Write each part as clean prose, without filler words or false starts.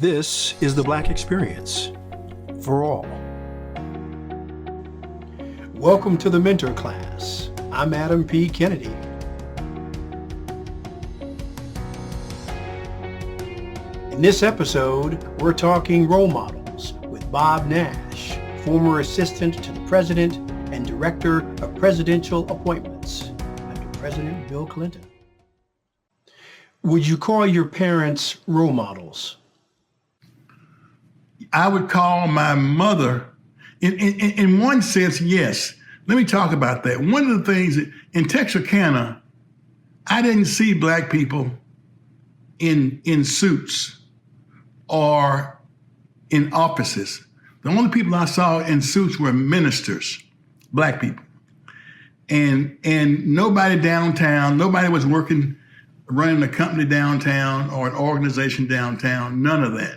This is the Black Experience for all. Welcome to the MentorClass. I'm Adam P. Kennedy. In this episode, we're talking role models with Bob Nash, former assistant to the president and director of presidential appointments under President Bill Clinton. Would you call your parents role models? I would call my mother, in one sense, yes. Let me talk about that. One of the things that in Texarkana, I didn't see Black people in suits or in offices. The only people I saw in suits were ministers, Black people. And nobody downtown, nobody was running a company downtown or an organization downtown, none of that.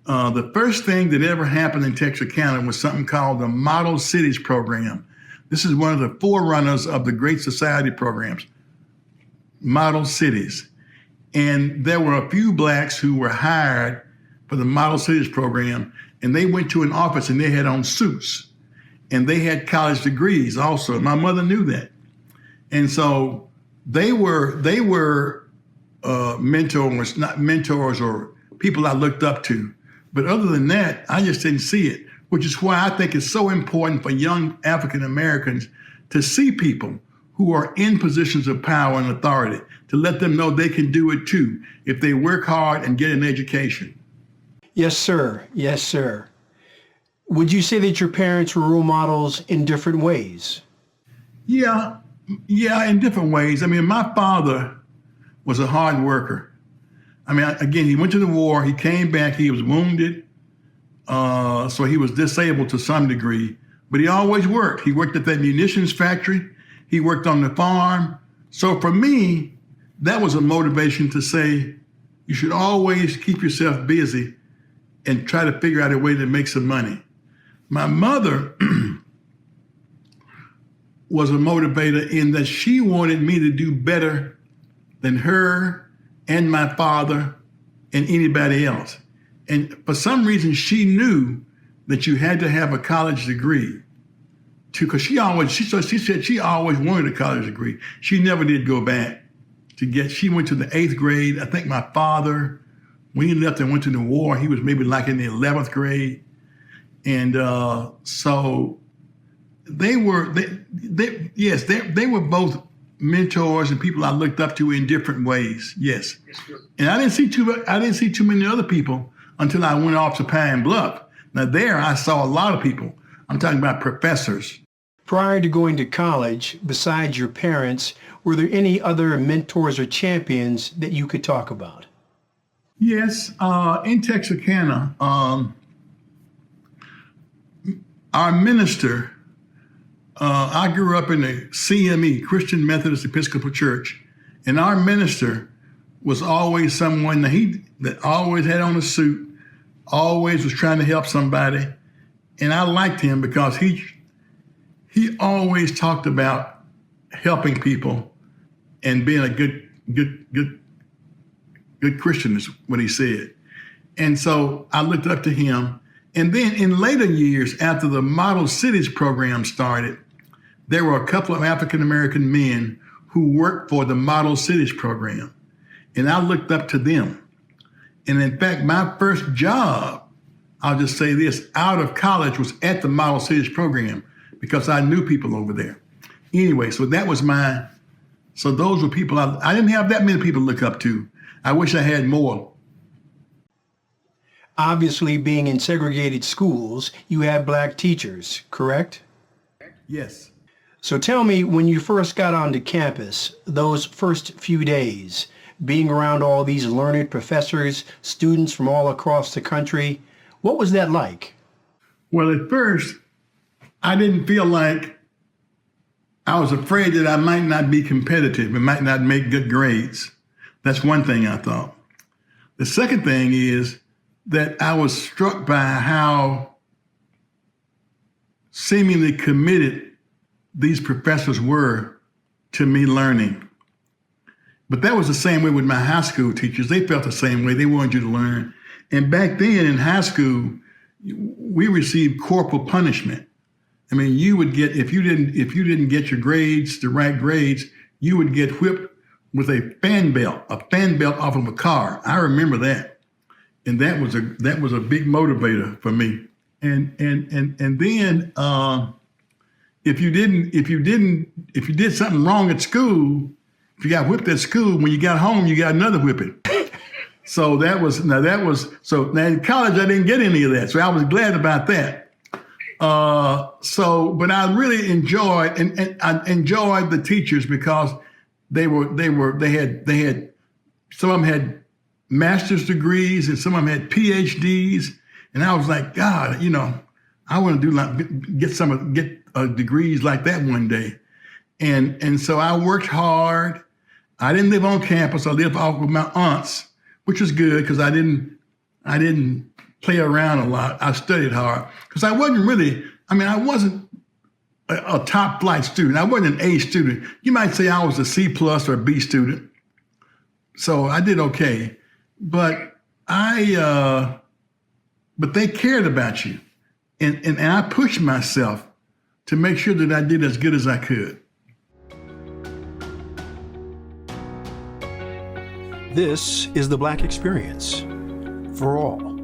The first thing that ever happened in Texarkana was something called the Model Cities Program. This is one of the forerunners of the Great Society programs, Model Cities. And there were a few Blacks who were hired for the Model Cities Program, and they went to an office and they had on suits, and they had college degrees also. My mother knew that. And so they were mentors, not mentors or people I looked up to. But other than that, I just didn't see it, which is why I think it's so important for young African Americans to see people who are in positions of power and authority, to let them know they can do it too if they work hard and get an education. Yes, sir. Yes, sir. Would you say that your parents were role models in different ways? Yeah, in different ways. I mean, my father was a hard worker. I mean, again, he went to the war, he came back, he was wounded, so he was disabled to some degree, but he always worked. He worked at that munitions factory, he worked on the farm. So for me, that was a motivation to say, you should always keep yourself busy and try to figure out a way to make some money. My mother was a motivator in that she wanted me to do better than her and my father and anybody else. And for some reason, she knew that you had to have a college degree because she said she always wanted a college degree. She never did go back she went to the 8th grade. I think my father, when he left and went to the war, he was maybe like in the 11th grade. And so they were both mentors and people I looked up to in different ways. Yes. And I didn't see too many other people until I went off to Pine Bluff. Now there I saw a lot of people. I'm talking about professors. Prior to going to college, besides your parents, were there any other mentors or champions that you could talk about? Yes, in Texarkana, our minister, I grew up in the CME, Christian Methodist Episcopal Church, and our minister was always someone that always had on a suit, always was trying to help somebody, and I liked him because he always talked about helping people and being a good Christian is what he said. And so I looked up to him. And then in later years, after the Model Cities program started, there were a couple of African-American men who worked for the Model Cities program. And I looked up to them. And in fact, my first job, I'll just say this, out of college was at the Model Cities program because I knew people over there. Anyway, so those were people, I didn't have that many people to look up to. I wish I had more. Obviously, being in segregated schools, you had Black teachers, correct? Yes. So tell me, when you first got onto campus, those first few days, being around all these learned professors, students from all across the country, what was that like? Well, at first, I didn't feel like I was afraid that I might not be competitive and might not make good grades. That's one thing I thought. The second thing is that I was struck by how seemingly committed these professors were to me learning. But that was the same way with my high school teachers. They felt the same way. They wanted you to learn. And back then in high school, we received corporal punishment. I mean, you would get, if you didn't get your grades, the right grades, you would get whipped with a fan belt off of a car. I remember that. And that was a big motivator for me. And then if you did something wrong at school, if you got whipped at school, when you got home, you got another whipping. So now in college, I didn't get any of that. So I was glad about that. But I really enjoyed, and I enjoyed the teachers because they had, some of them had master's degrees and some of them had PhDs. And I was like, God, I want to get degrees like that one day. And so I worked hard. I didn't live on campus. I lived off with my aunts, which was good because I didn't play around a lot. I studied hard because I wasn't a top flight student. I wasn't an A student. You might say I was a C+ or a B student. So I did okay, but but they cared about you. And I pushed myself to make sure that I did as good as I could. This is the Black experience for all.